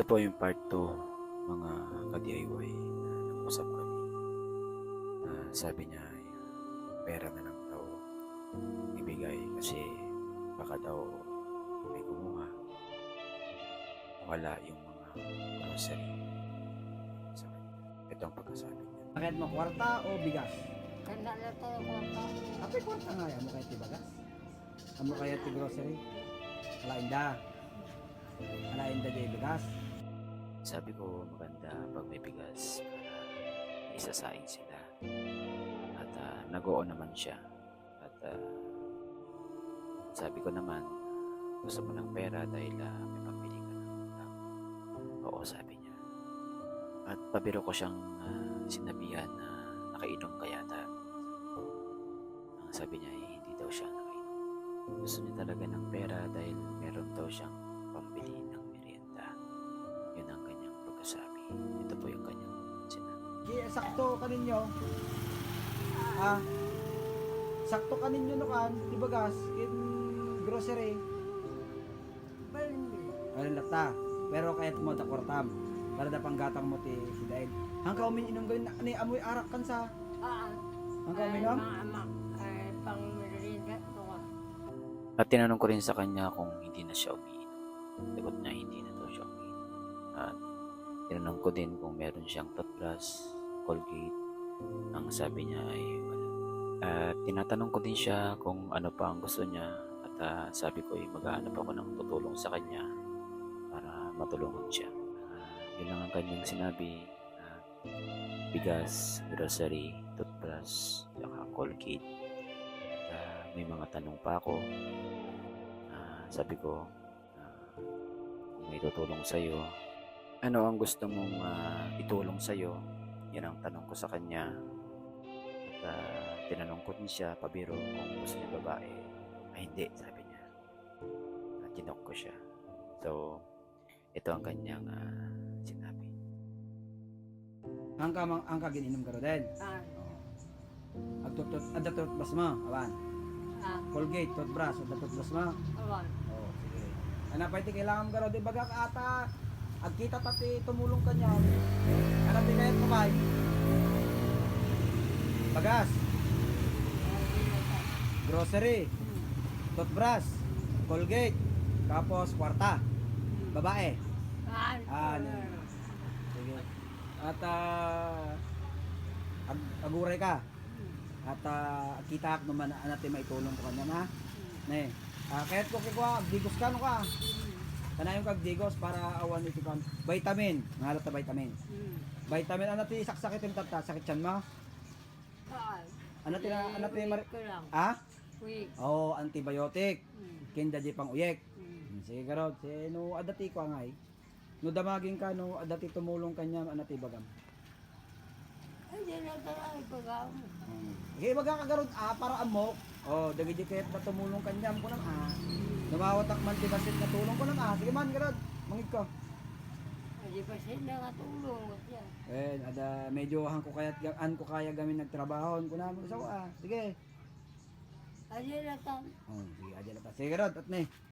Ito po yung part 2, mga ka-DIY. Nag-usap kami. Sabi niya, pera na lang daw ibigay kasi baka daw may kumuha. Wala yung mga grocery sa kanya. Ito ang pagkasabi niya. Bakit mo, kwarta o bigas? Kanda na tayo kwarta. Ape, kwarta nga yan. Amo kaya ti bagas? Amo kaya ti grocery? Alainda. Alainda di bigas. Sabi ko maganda pag may bigas para isasain sila. At nag-oo naman siya. At sabi ko naman, gusto mo ng pera dahil may pambili ka ng ulam. Oo, sabi niya. At pabiro ko siyang sinabihan na nakainom ka yata. Ang sabi niya hindi daw siya nakainom. Gusto niya talaga ng pera dahil meron daw siyang pambili ng merienda. Yun ang kanyang pagkasabi. Ito po yung kanyang sinabi. Kaya sakto kaninyo. Sakto kaninyo no kan, ti bagas, in grocery. Ano lata. Pero kahit mo ta kwartam. Para da panggatang mo ti sidain. Hangka umiinom gawin na ani amoy arak kan sa. Hangka umiinom? Mga amak, pang merienda ito ka. At tinanong ko rin sa kanya kung hindi na siya umiinom. Sagot niya hindi na daw siya umiinom. At tinanong ko din kung meron siyang toothbrush, Colgate. Ang sabi niya ay wala. At tinatanong ko din siya kung ano pa ang gusto niya. At sabi ko ay maghahanap ako ng tutulong sa kanya para matulungan siya. Yun lang ang kanyang sinabi. Bigas, grocery, toothbrush, saka Colgate. May mga tanong pa ako. Sabi ko, kung may tutulong sa'yo, ano ang gusto mong itulong sa'yo? Yan ang tanong ko sa kanya. At tinanong ko din siya, pabiro, kung gusto niya babae. Ay hindi, sabi niya. Tinok ko siya. So, ito ang kanyang sinabi. Angka gininom ka ro din. Adda toothbrush mo, awan. Colgate, toothbrush, adda toothbrush mo. Awan. Oh, sige. Ano pa iti kailangan ka ro di baga ata agkita tati tumulong ka niya. Ano di kayat mo bay? Bagas, grocery, toothbrush, Colgate, tapos kwarta. Babae. Sige. At aguray ka. At kita ak naman natin maitulong ko kanya na. Ne. Kahit ko kikwa digos ka no ka. Kanayon kag digos para awan iti kan vitamin, ngalat ta vitamin. Vitamin ano ti saksakit yung tata, sakit tiyan mo? Ano ti Week. Oh, antibiotic. Kinda di pang uyek. Sige garod, no adati ko angay. No damagin ka no adati tumulong kanya anati bagam. Hindi na tayo ipagaw mo. Sige baga kagarod para amok. Oh, dagiti kayat na tumulong kanya mo nang Dumawatak man ti basit na tulong ko nang Sige man garod, mangid ko. Hindi pa sila katulong. Ada medyo han ko kaya gamin nagtrabaho ko na mo sa Sige. Hindi na tayo. Oh, sige adya na ta. Sige garod at ne.